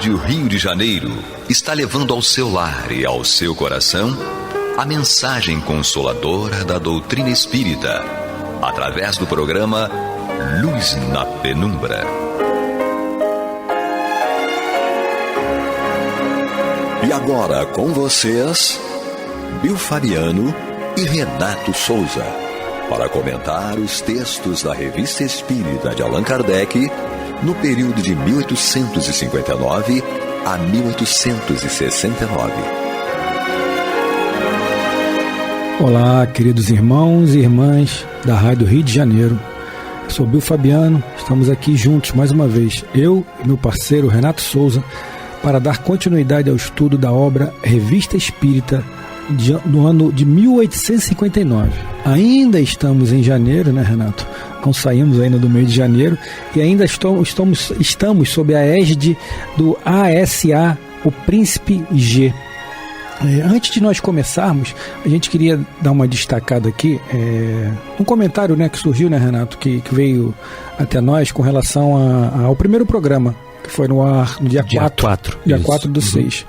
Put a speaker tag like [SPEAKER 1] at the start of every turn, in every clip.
[SPEAKER 1] Rádio Rio de Janeiro está levando ao seu lar e ao seu coração a mensagem consoladora da doutrina espírita, através do programa Luz na Penumbra. E agora com vocês, Bill Fabiano e Renato Souza, para comentar os textos da Revista Espírita de Allan Kardec no período de 1859 a 1869.
[SPEAKER 2] Olá, queridos irmãos e irmãs da Rádio Rio de Janeiro. Eu sou Bill Fabiano, estamos aqui juntos mais uma vez, eu e meu parceiro Renato Souza, para dar continuidade ao estudo da obra Revista Espírita do ano de 1859. Ainda estamos em janeiro, né, Renato? Não saímos ainda do mês de janeiro e ainda estamos sob a égide do ASA, o Príncipe G. Antes de nós começarmos, a gente queria dar uma destacada aqui, um comentário, né, que surgiu, né, Renato, que veio até nós com relação ao primeiro programa, que foi no ar no dia 4 do 6.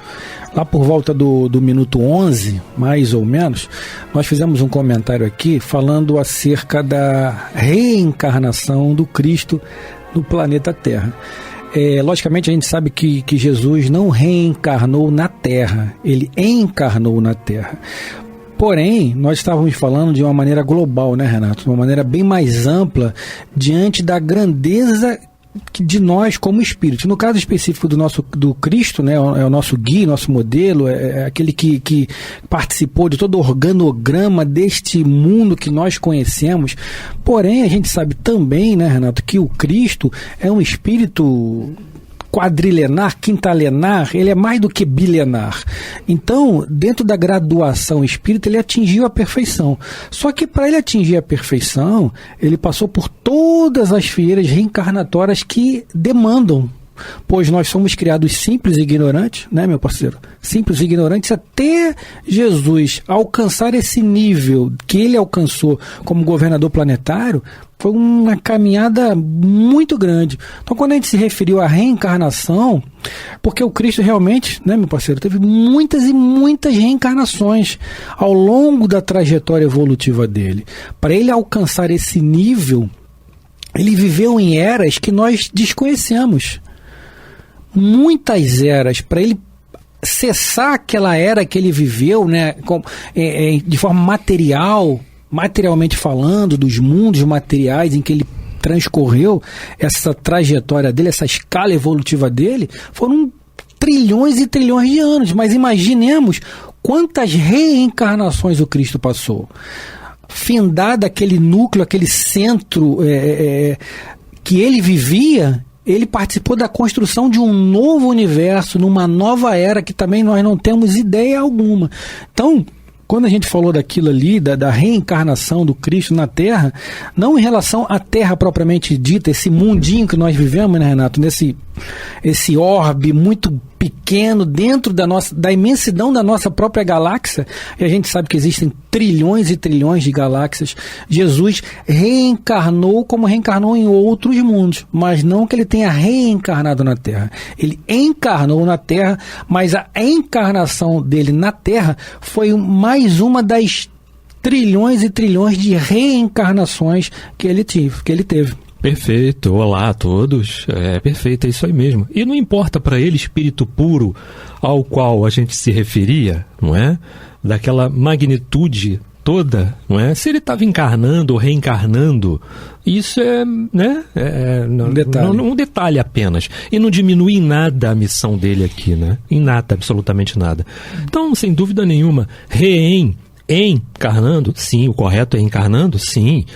[SPEAKER 2] Lá por volta do minuto 11, mais ou menos, nós fizemos um comentário aqui falando acerca da reencarnação do Cristo no planeta Terra. Logicamente a gente sabe que Jesus não reencarnou na Terra, ele encarnou na Terra. Porém, nós estávamos falando de uma maneira global, né, Renato? De uma maneira bem mais ampla, diante da grandeza de nós como espírito. No caso específico do Cristo, né, é o nosso guia, nosso modelo, é aquele que participou de todo o organograma deste mundo que nós conhecemos. Porém, a gente sabe também, né, Renato, que o Cristo é um espírito quadrilenar, quintalenar, ele é mais do que bilenar. Então, dentro da graduação espírita, ele atingiu a perfeição. Só que para ele atingir a perfeição, ele passou por todas as fieiras reencarnatórias que demandam, pois nós somos criados simples e ignorantes, né, meu parceiro? Simples e ignorantes, até Jesus alcançar esse nível que ele alcançou como governador planetário, foi uma caminhada muito grande. Então, quando a gente se referiu à reencarnação, porque o Cristo realmente, né, meu parceiro, teve muitas e muitas reencarnações ao longo da trajetória evolutiva dele. Para ele alcançar esse nível, ele viveu em eras que nós desconhecemos. Muitas eras, para ele cessar aquela era que ele viveu, né, de forma materialmente falando, dos mundos materiais em que ele transcorreu, essa trajetória dele, essa escala evolutiva dele, foram trilhões e trilhões de anos. Mas imaginemos quantas reencarnações o Cristo passou. Findado aquele núcleo, aquele centro que ele vivia, ele participou da construção de um novo universo, numa nova era que também nós não temos ideia alguma. Então, quando a gente falou daquilo ali, da reencarnação do Cristo na Terra, não em relação à Terra propriamente dita, esse mundinho que nós vivemos, né, Renato, esse orbe muito pequeno dentro da imensidão da nossa própria galáxia, e a gente sabe que existem trilhões e trilhões de galáxias. Jesus reencarnou como reencarnou em outros mundos, mas não que ele tenha reencarnado na Terra. Ele encarnou na Terra, mas a encarnação dele na Terra foi mais uma das trilhões e trilhões de reencarnações que ele teve.
[SPEAKER 3] Perfeito, olá a todos, perfeito, é isso aí mesmo. E não importa para ele espírito puro ao qual a gente se referia, não é? Daquela magnitude toda, não é? Se ele estava encarnando ou reencarnando, isso é, né? Um detalhe apenas. E não diminui em nada a missão dele aqui, né? Em nada, absolutamente nada. Então, sem dúvida nenhuma, encarnando, sim, o correto é encarnando, sim,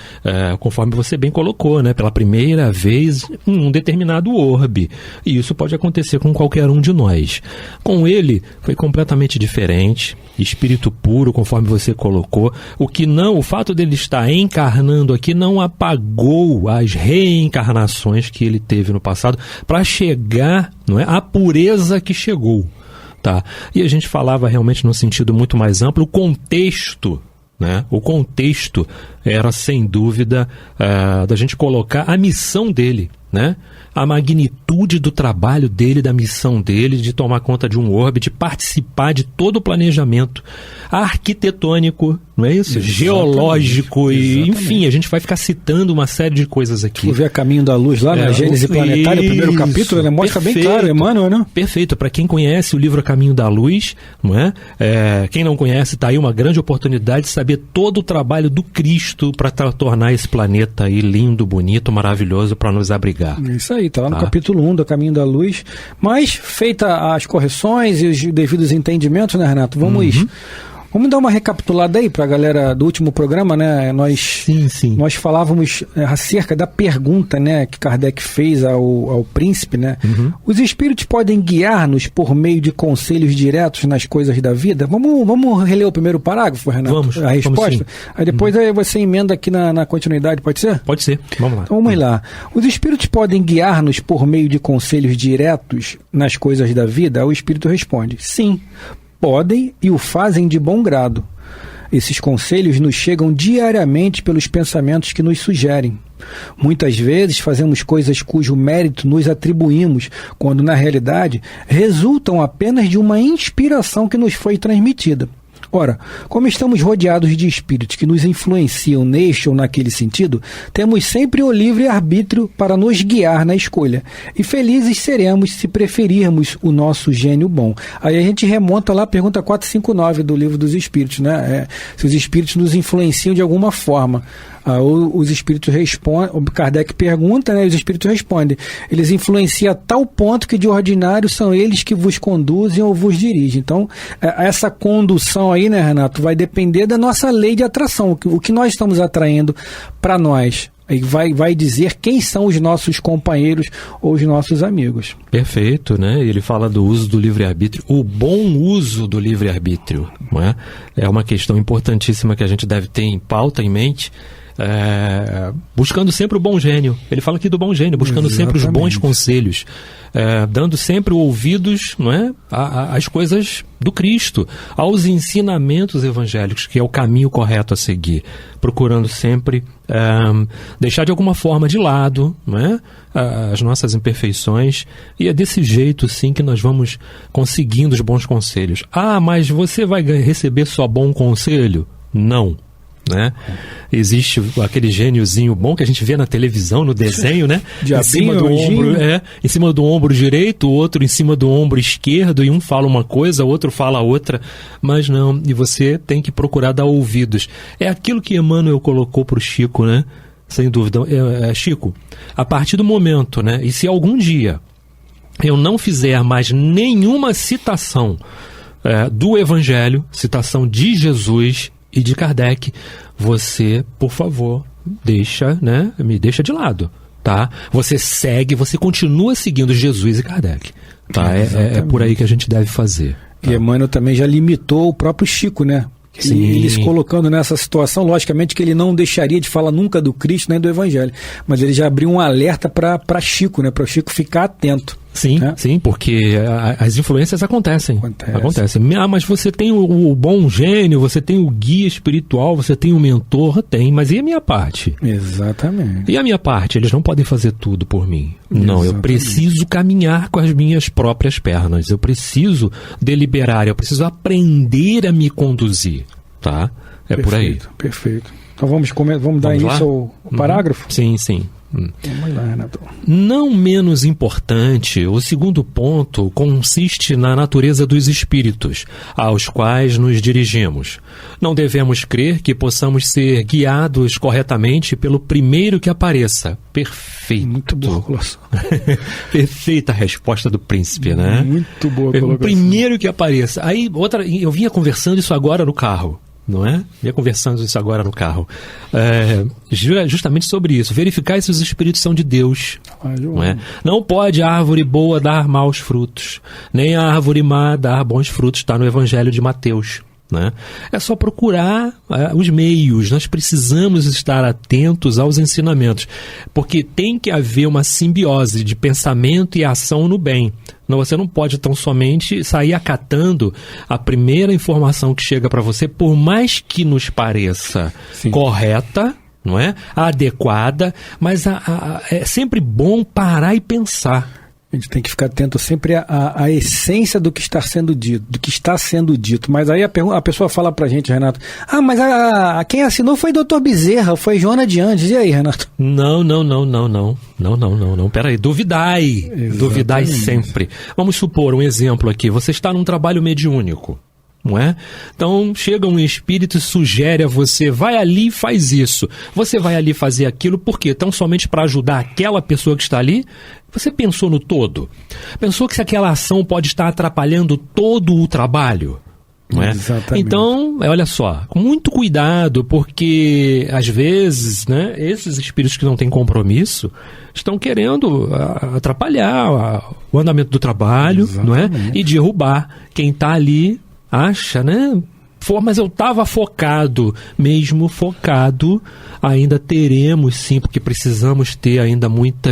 [SPEAKER 3] conforme você bem colocou, né, pela primeira vez em um determinado orbe, e isso pode acontecer com qualquer um de nós. Com ele foi completamente diferente, espírito puro, conforme você colocou. O fato dele estar encarnando aqui não apagou as reencarnações que ele teve no passado para chegar, não é, à pureza que chegou. Tá. E a gente falava realmente num sentido muito mais amplo, o contexto, né? O contexto era, sem dúvida, da gente colocar a missão dele, né? a magnitude do trabalho dele, da missão dele, de tomar conta de um orbe, de participar de todo o planejamento arquitetônico, não é isso?
[SPEAKER 2] Exatamente.
[SPEAKER 3] Geológico, e
[SPEAKER 2] Exatamente.
[SPEAKER 3] enfim, a gente vai ficar citando uma série de coisas aqui.
[SPEAKER 2] Vou ver a Caminho da Luz lá na Gênese Planetária, o primeiro capítulo, né? Mostra bem claro, Emmanuel, né?
[SPEAKER 3] Perfeito. Para quem conhece o livro A Caminho da Luz, não é? Quem não conhece, está aí uma grande oportunidade de saber todo o trabalho do Cristo para tornar esse planeta aí lindo, bonito, maravilhoso para nos abrigar.
[SPEAKER 2] Isso aí, tá lá no capítulo 1 do Caminho da Luz. Mas, feita as correções e os devidos entendimentos, né, Renato? Vamos dar uma recapitulada aí para a galera do último programa, né? Nós falávamos acerca da pergunta, né, que Kardec fez ao príncipe, né? Os espíritos podem guiar-nos por meio de conselhos diretos nas coisas da vida? Vamos reler o primeiro parágrafo, Renato?
[SPEAKER 3] Vamos,
[SPEAKER 2] a resposta? Aí depois aí você emenda aqui na continuidade, pode ser?
[SPEAKER 3] Pode ser, vamos lá.
[SPEAKER 2] Então vamos lá. Os espíritos podem guiar-nos por meio de conselhos diretos nas coisas da vida? O espírito responde, sim. Podem e o fazem de bom grado. Esses conselhos nos chegam diariamente pelos pensamentos que nos sugerem. Muitas vezes fazemos coisas cujo mérito nos atribuímos, quando na realidade resultam apenas de uma inspiração que nos foi transmitida. Ora, como estamos rodeados de espíritos que nos influenciam neste ou naquele sentido, temos sempre o livre-arbítrio para nos guiar na escolha. E felizes seremos se preferirmos o nosso gênio bom. Aí a gente remonta lá a pergunta 459 do Livro dos Espíritos, né? Se os espíritos nos influenciam de alguma forma. Os espíritos respondem, o Kardec pergunta, né, e os espíritos respondem. Eles influenciam a tal ponto que de ordinário são eles que vos conduzem ou vos dirigem. Então, essa condução aí, né, Renato, vai depender da nossa lei de atração, o que nós estamos atraindo para nós. Aí vai dizer quem são os nossos companheiros ou os nossos amigos.
[SPEAKER 3] Perfeito, né? Ele fala do uso do livre-arbítrio, o bom uso do livre-arbítrio, não é? É uma questão importantíssima que a gente deve ter em pauta, em mente, buscando sempre o bom gênio. Ele fala aqui do bom gênio, buscando sempre os bons conselhos, dando sempre ouvidos, não é, às coisas do Cristo, aos ensinamentos evangélicos, que é o caminho correto a seguir, procurando sempre deixar de alguma forma de lado, não é, as nossas imperfeições, e é desse jeito sim que nós vamos conseguindo os bons conselhos. Mas você vai receber só bom conselho? Não. Né? Existe aquele gêniozinho bom que a gente vê na televisão, no desenho, né?
[SPEAKER 2] Em cima do ombro,
[SPEAKER 3] em cima do ombro direito, o outro em cima do ombro esquerdo, e um fala uma coisa, o outro fala outra, mas não, e você tem que procurar dar ouvidos. É aquilo que Emmanuel colocou para o Chico, né? Sem dúvida. Chico, a partir do momento, né? E se algum dia eu não fizer mais nenhuma citação do Evangelho, citação de Jesus e de Kardec, você, por favor, me deixa de lado, tá? Você continua seguindo Jesus e Kardec, tá? É por aí que a gente deve fazer. Tá?
[SPEAKER 2] E Emmanuel também já limitou o próprio Chico, né? Ele se colocando nessa situação, logicamente que ele não deixaria de falar nunca do Cristo nem do Evangelho, mas ele já abriu um alerta para Chico, né? Para o Chico ficar atento.
[SPEAKER 3] Sim, sim, porque as influências acontecem. Mas você tem o bom gênio, você tem o guia espiritual, você tem o mentor, mas e a minha parte?
[SPEAKER 2] Exatamente.
[SPEAKER 3] E a minha parte? Eles não podem fazer tudo por mim. Não, eu preciso caminhar com as minhas próprias pernas, eu preciso deliberar, eu preciso aprender a me conduzir, tá? Por aí.
[SPEAKER 2] Perfeito. Então vamos dar início ao parágrafo?
[SPEAKER 3] Sim, sim.
[SPEAKER 2] Vamos lá, Renato.
[SPEAKER 3] Não menos importante, o segundo ponto consiste na natureza dos espíritos, aos quais nos dirigimos. Não devemos crer que possamos ser guiados corretamente pelo primeiro que apareça. Perfeito.
[SPEAKER 2] Muito boa colocação.
[SPEAKER 3] Perfeita a resposta do príncipe, né?
[SPEAKER 2] Muito boa colocação.
[SPEAKER 3] O primeiro que apareça. Aí, eu vinha conversando isso agora no carro. Não é? Ia conversando isso agora no carro. Justamente sobre isso. Verificar se os espíritos são de Deus. Não é? Não pode a árvore boa dar maus frutos, nem a árvore má dar bons frutos. Está no Evangelho de Mateus. Né? É só procurar os meios. Nós precisamos estar atentos aos ensinamentos, porque tem que haver uma simbiose de pensamento e ação no bem. Você não pode tão somente sair acatando a primeira informação que chega para você, por mais que nos pareça correta, não é? A adequada, mas é sempre bom parar e pensar.
[SPEAKER 2] A gente tem que ficar atento sempre à essência do que está sendo dito, Mas aí a pessoa fala pra gente, Renato, mas quem assinou foi Dr. Bezerra, foi Joana de Andes. E aí, Renato?
[SPEAKER 3] Não. Peraí, duvidai sempre. Vamos supor um exemplo aqui. Você está num trabalho mediúnico, não é? Então chega um espírito e sugere a você, vai ali e faz isso. Você vai ali fazer aquilo por quê? Então somente para ajudar aquela pessoa que está ali? Você pensou no todo? Pensou que aquela ação pode estar atrapalhando todo o trabalho? Não é?
[SPEAKER 2] Exatamente.
[SPEAKER 3] Então, olha só, com muito cuidado, porque às vezes, né, esses espíritos que não têm compromisso estão querendo atrapalhar o andamento do trabalho, não é? E derrubar quem está ali. Acha, né? Mas eu estava focado, mesmo focado, ainda teremos sim, porque precisamos ter ainda muito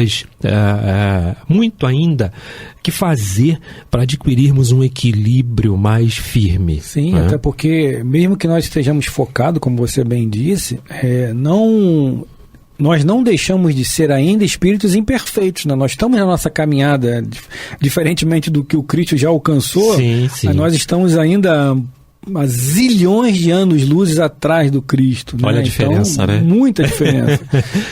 [SPEAKER 3] ainda que fazer para adquirirmos um equilíbrio mais firme.
[SPEAKER 2] Sim,
[SPEAKER 3] né?
[SPEAKER 2] Até porque mesmo que nós estejamos focados, como você bem disse, nós não deixamos de ser ainda espíritos imperfeitos, né? Nós estamos na nossa caminhada, diferentemente do que o Cristo já alcançou,
[SPEAKER 3] sim.
[SPEAKER 2] Nós estamos ainda há zilhões de anos-luzes atrás do Cristo. Né?
[SPEAKER 3] Olha a diferença,
[SPEAKER 2] então,
[SPEAKER 3] né?
[SPEAKER 2] Muita diferença.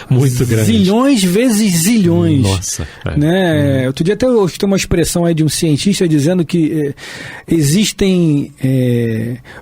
[SPEAKER 3] Muito grande.
[SPEAKER 2] Zilhões vezes zilhões.
[SPEAKER 3] Nossa.
[SPEAKER 2] Né? Outro dia até eu escutei uma expressão aí de um cientista dizendo que existem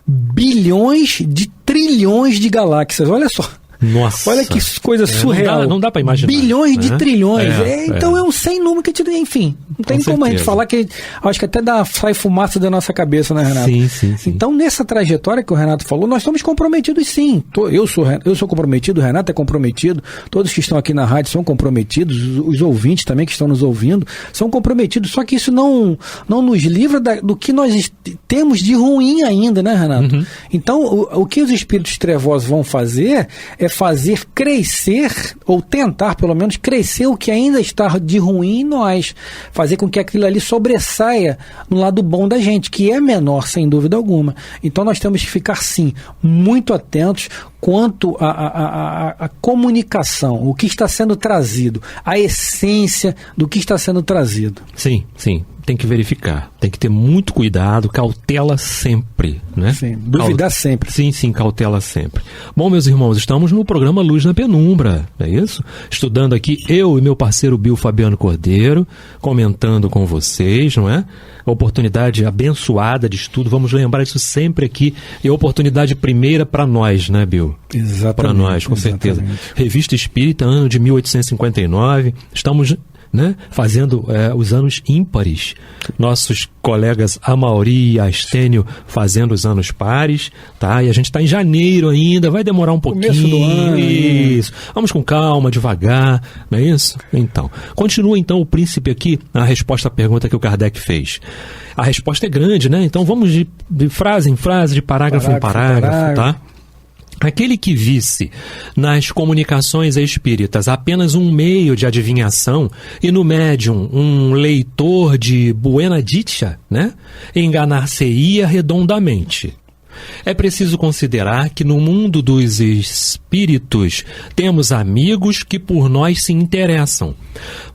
[SPEAKER 2] bilhões de trilhões de galáxias. Olha só.
[SPEAKER 3] Nossa.
[SPEAKER 2] Olha que coisa surreal.
[SPEAKER 3] Não dá para imaginar.
[SPEAKER 2] Bilhões de trilhões. Então
[SPEAKER 3] é
[SPEAKER 2] um sem número que enfim. Não tem como a gente falar que acho que até sai fumaça da nossa cabeça, né, Renato?
[SPEAKER 3] Sim.
[SPEAKER 2] Então, nessa trajetória que o Renato falou, nós estamos comprometidos sim. Eu sou comprometido, o Renato é comprometido, todos que estão aqui na rádio são comprometidos, os ouvintes também que estão nos ouvindo são comprometidos, só que isso não nos livra do que nós temos de ruim ainda, né, Renato?
[SPEAKER 3] Uhum.
[SPEAKER 2] Então, o que os espíritos trevosos vão fazer é fazer crescer, ou tentar pelo menos crescer o que ainda está de ruim em nós, fazer com que aquilo ali sobressaia no lado bom da gente, que é menor, sem dúvida alguma. Então nós temos que ficar, sim, muito atentos quanto à comunicação, o que está sendo trazido, a essência do que está sendo trazido.
[SPEAKER 3] Sim. Tem que verificar, tem que ter muito cuidado, cautela sempre, né?
[SPEAKER 2] Sim, duvidar sempre.
[SPEAKER 3] Sim, cautela sempre. Bom, meus irmãos, estamos no programa Luz na Penumbra, é isso? Estudando aqui, eu e meu parceiro Bill Fabiano Cordeiro, comentando com vocês, não é? A oportunidade abençoada de estudo, vamos lembrar isso sempre aqui, e a oportunidade primeira para nós, né, Bill?
[SPEAKER 2] Exatamente.
[SPEAKER 3] Para nós, com certeza. Revista Espírita, ano de 1859, estamos... né? Fazendo os anos ímpares, nossos colegas Amauri e Astênio fazendo os anos pares, tá? E a gente está em janeiro ainda, vai demorar um pouquinho.
[SPEAKER 2] Começo do ano.
[SPEAKER 3] Isso. Vamos com calma, devagar, não é isso? Então, continua então o príncipe aqui na resposta à pergunta que o Kardec fez. A resposta é grande, né? Então vamos de frase em frase, de parágrafo em parágrafo, tá? Aquele que visse nas comunicações espíritas apenas um meio de adivinhação e no médium um leitor de buena dicha, né, enganar-se-ia redondamente. É preciso considerar que no mundo dos espíritos temos amigos que por nós se interessam,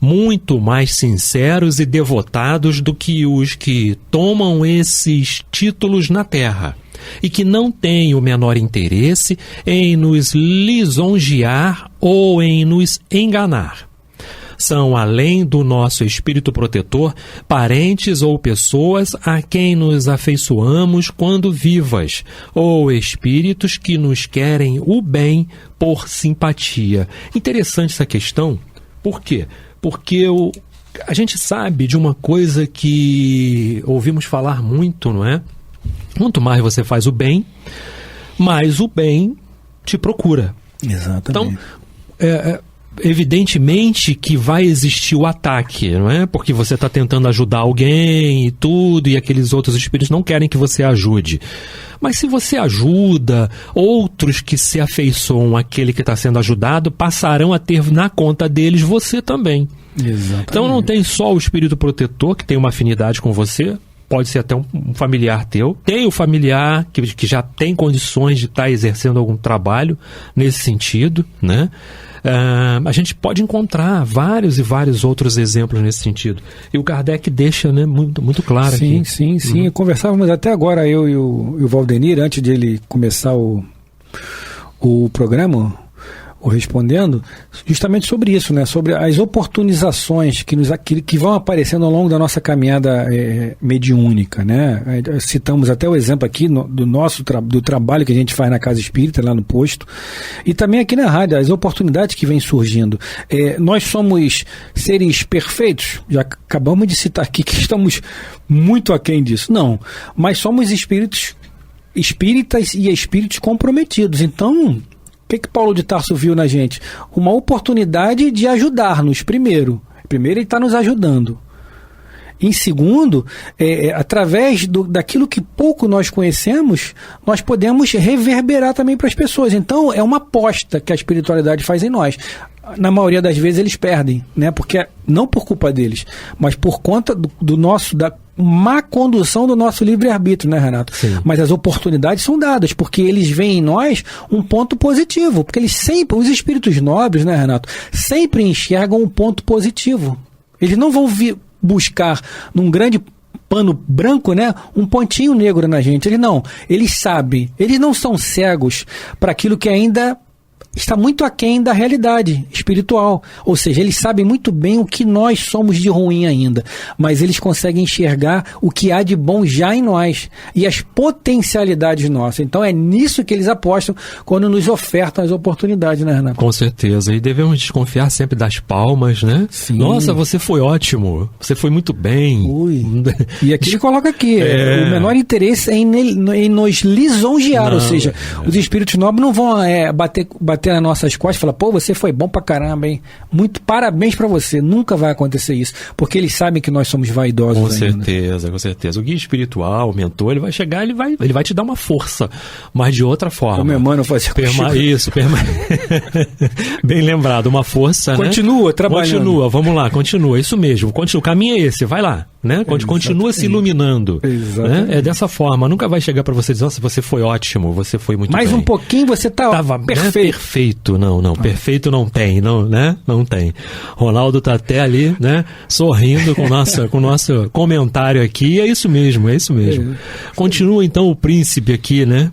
[SPEAKER 3] muito mais sinceros e devotados do que os que tomam esses títulos na terra, e que não têm o menor interesse em nos lisonjear ou em nos enganar. São, além do nosso espírito protetor, parentes ou pessoas a quem nos afeiçoamos quando vivas, ou espíritos que nos querem o bem por simpatia. Interessante essa questão. Por quê? Porque a gente sabe de uma coisa que ouvimos falar muito, não é? Quanto mais você faz o bem, mais o bem te procura.
[SPEAKER 2] Exatamente.
[SPEAKER 3] Então, evidentemente que vai existir o ataque, não é? Porque você está tentando ajudar alguém e tudo, e aqueles outros espíritos não querem que você ajude. Mas se você ajuda, outros que se afeiçoam àquele que está sendo ajudado passarão a ter na conta deles você também.
[SPEAKER 2] Exatamente.
[SPEAKER 3] Então não tem só o espírito protetor que tem uma afinidade com você, pode ser até um familiar teu. Tem o familiar que já tem condições de estar exercendo algum trabalho nesse sentido, né? A gente pode encontrar vários e vários outros exemplos nesse sentido. E o Kardec deixa, né, muito, muito claro aqui.
[SPEAKER 2] Sim. Conversávamos até agora, eu e o Valdenir, antes de ele começar o programa, o Respondendo, justamente sobre isso, né? Sobre as oportunizações que vão aparecendo ao longo da nossa caminhada mediúnica, né? Citamos até o exemplo aqui do trabalho que a gente faz na Casa Espírita, lá no posto, e também aqui na rádio, as oportunidades que vêm surgindo. Nós somos seres perfeitos, já acabamos de citar aqui que estamos muito aquém disso. Não, mas somos espíritas e espíritos comprometidos. Então, o que Paulo de Tarso viu na gente? Uma oportunidade de ajudar-nos, primeiro. Primeiro, ele está nos ajudando. Em segundo, através daquilo que pouco nós conhecemos, nós podemos reverberar também para as pessoas. Então, é uma aposta que a espiritualidade faz em nós. Na maioria das vezes eles perdem, né? Porque não por culpa deles, mas por conta da má condução do nosso livre-arbítrio, né, Renato?
[SPEAKER 3] Sim.
[SPEAKER 2] Mas as oportunidades são dadas, porque eles veem em nós um ponto positivo, porque os espíritos nobres, né, Renato, sempre enxergam um ponto positivo. Eles não vão buscar num grande pano branco, né, um pontinho negro na gente. Eles sabem, eles não são cegos para aquilo que ainda está muito aquém da realidade espiritual. Ou seja, eles sabem muito bem o que nós somos de ruim ainda, mas eles conseguem enxergar o que há de bom já em nós e as potencialidades nossas. Então é nisso que eles apostam quando nos ofertam as oportunidades, né, Renato?
[SPEAKER 3] Com certeza. E devemos desconfiar sempre das palmas, né?
[SPEAKER 2] Sim.
[SPEAKER 3] Nossa, você foi ótimo. Você foi muito bem.
[SPEAKER 2] Ui. E aqui ele coloca aqui, o menor interesse é em nos lisonjear, ou seja, os espíritos nobres não vão bater nas nossas costas e falar, pô, você foi bom pra caramba, hein? Muito parabéns pra você. Nunca vai acontecer isso, porque eles sabem que nós somos vaidosos ainda.
[SPEAKER 3] Com certeza. O guia espiritual, o mentor, ele vai chegar, ele vai te dar uma força, mas de outra forma.
[SPEAKER 2] O meu mano fazia
[SPEAKER 3] isso, bem lembrado, uma força,
[SPEAKER 2] continua,
[SPEAKER 3] né?
[SPEAKER 2] Trabalhando.
[SPEAKER 3] Continua, isso mesmo. O caminho é esse, vai lá, né? Continua se iluminando. Né? É dessa forma, nunca vai chegar pra você dizer, nossa, você foi ótimo, você foi muito
[SPEAKER 2] mais
[SPEAKER 3] bem.
[SPEAKER 2] Um pouquinho você tava perfeito.
[SPEAKER 3] Não, perfeito não tem, né? Não tem. Ronaldo tá até ali, né? Sorrindo com o nosso comentário aqui, é isso mesmo. Continua então o príncipe aqui, né?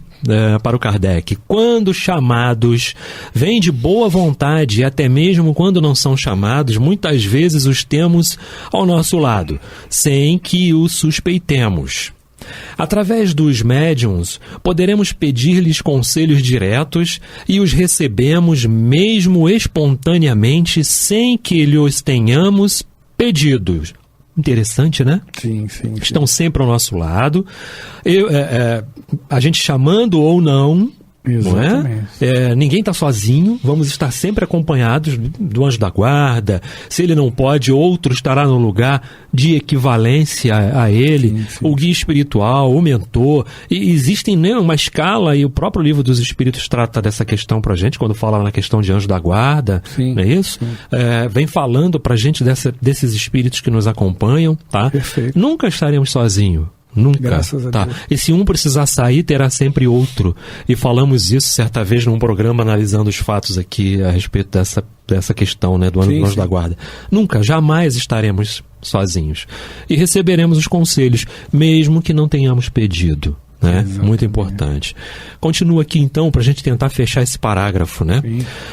[SPEAKER 3] Para o Kardec. Quando chamados, vêm de boa vontade e até mesmo quando não são chamados, muitas vezes os temos ao nosso lado, sem que o suspeitemos. Através dos médiuns, poderemos pedir-lhes conselhos diretos e os recebemos mesmo espontaneamente sem que lhes tenhamos pedidos. Interessante, né?
[SPEAKER 2] Sim.
[SPEAKER 3] Estão sempre ao nosso lado. A gente chamando ou não,
[SPEAKER 2] exatamente.
[SPEAKER 3] Não é? Ninguém está sozinho, vamos estar sempre acompanhados do anjo da guarda. Se ele não pode, outro estará no lugar de equivalência a ele.
[SPEAKER 2] Sim.
[SPEAKER 3] O guia espiritual, o mentor. E existem, né, uma escala, e o próprio livro dos Espíritos trata dessa questão para a gente, quando fala na questão de anjo da guarda,
[SPEAKER 2] sim,
[SPEAKER 3] não é isso? Vem falando para a gente desses espíritos que nos acompanham, tá?
[SPEAKER 2] Perfeito.
[SPEAKER 3] Nunca estaremos sozinhos. Nunca.
[SPEAKER 2] Graças a
[SPEAKER 3] Tá.
[SPEAKER 2] Deus.
[SPEAKER 3] E se um precisar sair, terá sempre outro. E falamos isso certa vez num programa analisando os fatos aqui a respeito dessa questão, né, do anjo da guarda. Nunca, jamais estaremos sozinhos. E receberemos os conselhos, mesmo que não tenhamos pedido. Né?
[SPEAKER 2] Exatamente.
[SPEAKER 3] Muito importante. Continua aqui então para a gente tentar fechar esse parágrafo, né?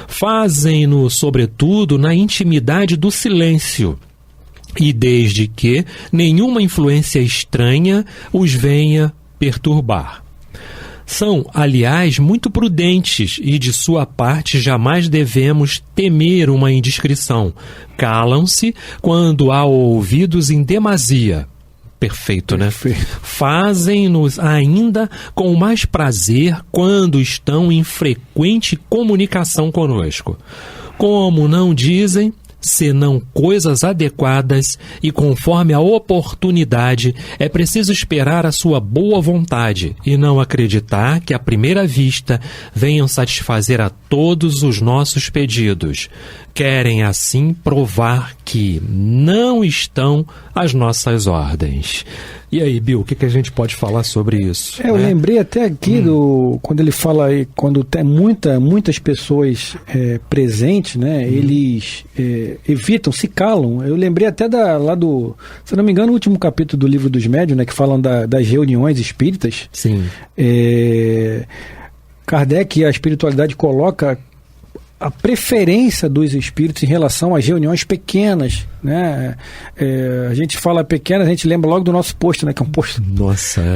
[SPEAKER 3] Fazem-no, sobretudo, na intimidade do silêncio. E desde que nenhuma influência estranha os venha perturbar. São, aliás, muito prudentes e, de sua parte, jamais devemos temer uma indiscrição. Calam-se quando há ouvidos em demasia. Perfeito, né? Fazem-nos ainda com mais prazer quando estão em frequente comunicação conosco. Como não dizem, senão coisas adequadas e conforme a oportunidade, é preciso esperar a sua boa vontade e não acreditar que à primeira vista venham satisfazer a todos os nossos pedidos. querem assim provar que não estão às nossas ordens. E aí, Bill, o que a gente pode falar sobre isso?
[SPEAKER 2] Eu lembrei até aqui quando ele fala aí, quando tem muitas pessoas presentes, né? Eles evitam, se calam. Eu lembrei até lá do, se não me engano, o último capítulo do Livro dos Médiuns, né? Que falam das reuniões espíritas.
[SPEAKER 3] Sim.
[SPEAKER 2] Kardec, a espiritualidade coloca a preferência dos espíritos em relação às reuniões pequenas, né? A gente fala pequena, a gente lembra logo do nosso posto, né? Que é um posto,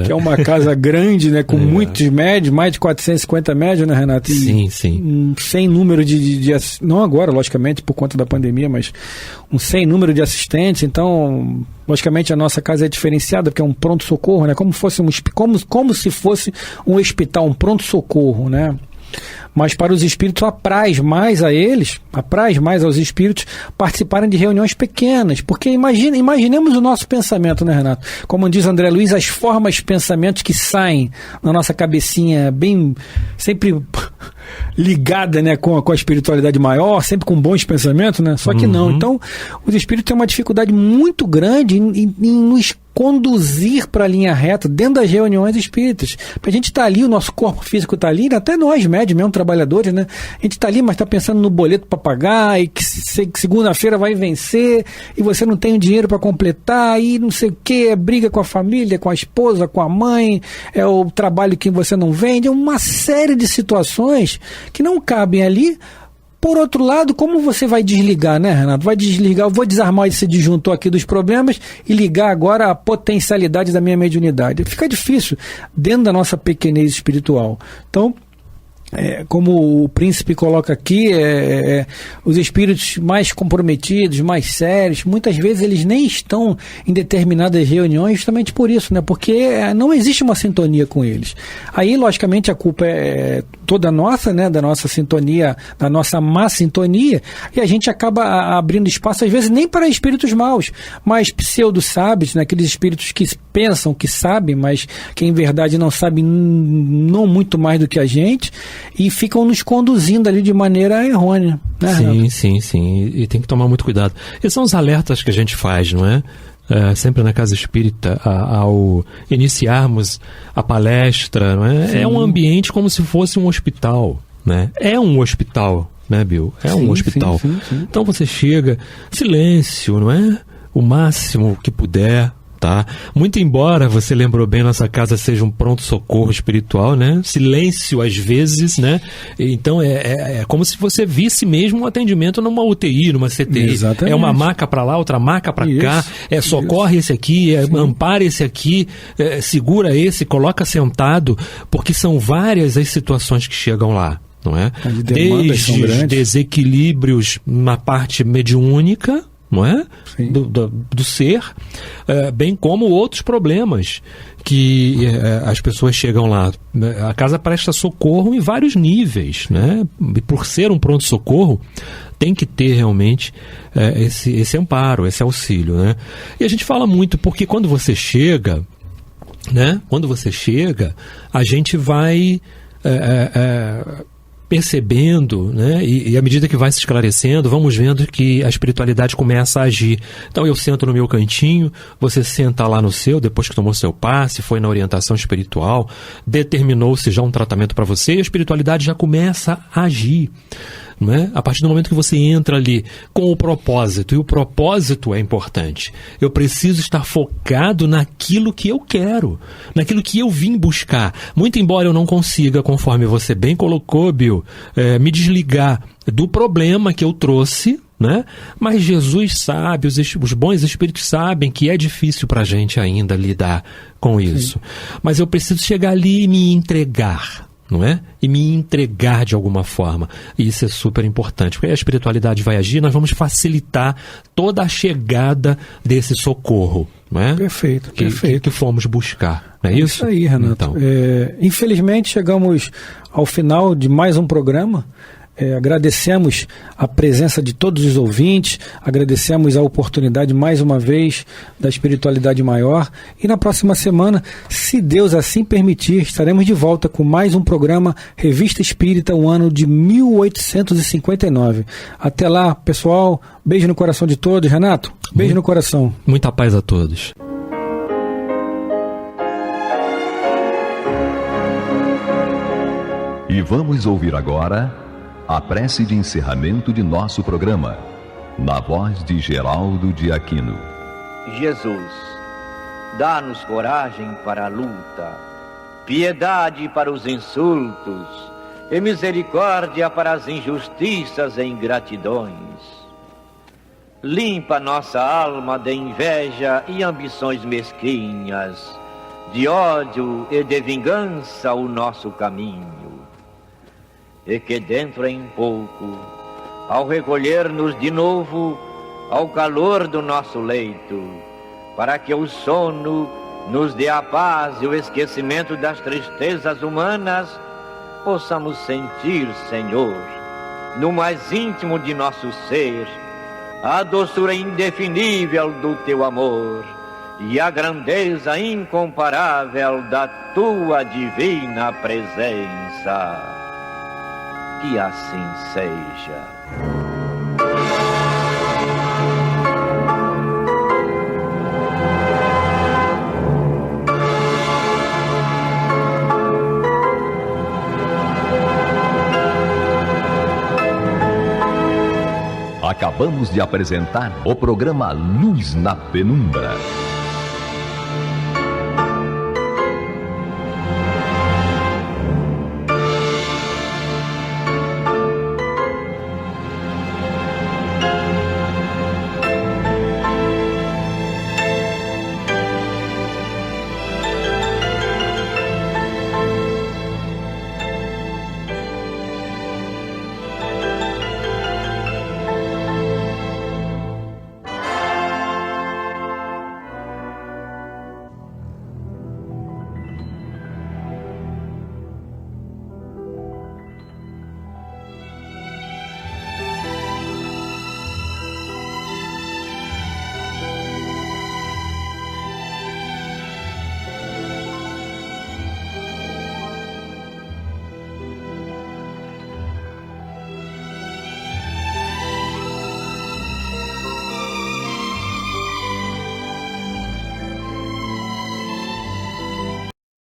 [SPEAKER 2] que é uma casa grande, né? Com muitos médios, mais de 450 médios, né, Renato?
[SPEAKER 3] E sim.
[SPEAKER 2] Sem número não agora, logicamente, por conta da pandemia, mas sem número de assistentes. Então, logicamente, a nossa casa é diferenciada, porque é um pronto-socorro, né? Como se fosse um hospital, um pronto-socorro, né? Mas para os espíritos apraz mais aos espíritos participarem de reuniões pequenas, porque imaginemos o nosso pensamento, né, Renato? Como diz André Luiz, as formas de pensamentos que saem na nossa cabecinha, bem sempre ligada, né, com a espiritualidade maior, sempre com bons pensamentos, né? Só que não. Então, os espíritos têm uma dificuldade muito grande em nos conduzir para a linha reta dentro das reuniões espíritas. A gente está ali, o nosso corpo físico está ali, até nós médios mesmo, trabalhadores, né? A gente está ali, mas está pensando no boleto para pagar, e que segunda-feira vai vencer, e você não tem o dinheiro para completar, e não sei o que, é briga com a família, com a esposa, com a mãe, é o trabalho que você não vende, é uma série de situações que não cabem ali. Por outro lado, como você vai desligar, né, Renato? Vai desligar, eu vou desarmar esse disjuntor aqui dos problemas e ligar agora a potencialidade da minha mediunidade. Fica difícil dentro da nossa pequenez espiritual. Então, como o príncipe coloca aqui, os espíritos mais comprometidos, mais sérios, muitas vezes eles nem estão em determinadas reuniões justamente por isso, né? Porque não existe uma sintonia com eles. Aí, logicamente, a culpa é toda nossa, né? Da nossa sintonia, da nossa má sintonia, e a gente acaba abrindo espaço, às vezes, nem para espíritos maus, mas pseudo-sábios, né? Aqueles espíritos que pensam que sabem, mas que em verdade não sabem não muito mais do que a gente, e ficam nos conduzindo ali de maneira errônea, né, Renato?
[SPEAKER 3] Sim. E tem que tomar muito cuidado. Esses são os alertas que a gente faz, não é? Sempre na Casa Espírita, ao iniciarmos a palestra, não é? É um ambiente como se fosse um hospital, né? É um hospital, né, Bill? Um hospital.
[SPEAKER 2] Sim.
[SPEAKER 3] Então você chega, silêncio, não é? O máximo que puder. Tá? Muito embora, você lembrou bem, nossa casa seja um pronto-socorro espiritual, né? Silêncio às vezes, né? Então é como se você visse mesmo um atendimento numa UTI, numa CTI.
[SPEAKER 2] Exatamente.
[SPEAKER 3] É uma maca para lá, outra maca para cá, socorre esse aqui, ampara esse aqui, segura esse, coloca sentado, porque são várias as situações que chegam lá, não é? Desde desequilíbrios na parte mediúnica, não é? Do ser, bem como outros problemas que as pessoas chegam lá. A casa presta socorro em vários níveis, né? E por ser um pronto-socorro, tem que ter realmente esse amparo, esse auxílio, né? E a gente fala muito porque quando você chega, né? Quando você chega, a gente vai percebendo, né? E à medida que vai se esclarecendo, vamos vendo que a espiritualidade começa a agir. Então eu sento no meu cantinho, você senta lá no seu, depois que tomou seu passe, foi na orientação espiritual, determinou-se já um tratamento para você, e a espiritualidade já começa a agir. Não é? A partir do momento que você entra ali com o propósito, e o propósito é importante, eu preciso estar focado naquilo que eu quero, naquilo que eu vim buscar. Muito embora eu não consiga, conforme você bem colocou, Bill, me desligar do problema que eu trouxe, né? Mas Jesus sabe, os bons espíritos sabem que é difícil para a gente ainda lidar com isso. Sim. Mas eu preciso chegar ali e me entregar, não é? E me entregar de alguma forma. E isso é super importante, porque a espiritualidade vai agir, nós vamos facilitar toda a chegada desse socorro, não é?
[SPEAKER 2] Perfeito.
[SPEAKER 3] Que fomos buscar, não é isso?
[SPEAKER 2] Isso aí, Renato.
[SPEAKER 3] Então.
[SPEAKER 2] Infelizmente chegamos ao final de mais um programa. Agradecemos a presença de todos os ouvintes, agradecemos a oportunidade mais uma vez da espiritualidade maior, e na próxima semana, se Deus assim permitir, estaremos de volta com mais um programa Revista Espírita, o ano de 1859. Até lá, pessoal, beijo no coração de todos. Renato, beijo no coração.
[SPEAKER 3] Muita paz a todos.
[SPEAKER 1] E vamos ouvir agora a prece de encerramento de nosso programa, na voz de Geraldo de Aquino.
[SPEAKER 4] Jesus, dá-nos coragem para a luta, piedade para os insultos e misericórdia para as injustiças e ingratidões. Limpa nossa alma de inveja e ambições mesquinhas, de ódio e de vingança o nosso caminho. E que dentro em pouco, ao recolher-nos de novo ao calor do nosso leito, para que o sono nos dê a paz e o esquecimento das tristezas humanas, possamos sentir, Senhor, no mais íntimo de nosso ser, a doçura indefinível do Teu amor e a grandeza incomparável da Tua divina presença. Que assim seja.
[SPEAKER 1] Acabamos de apresentar o programa Luz na Penumbra.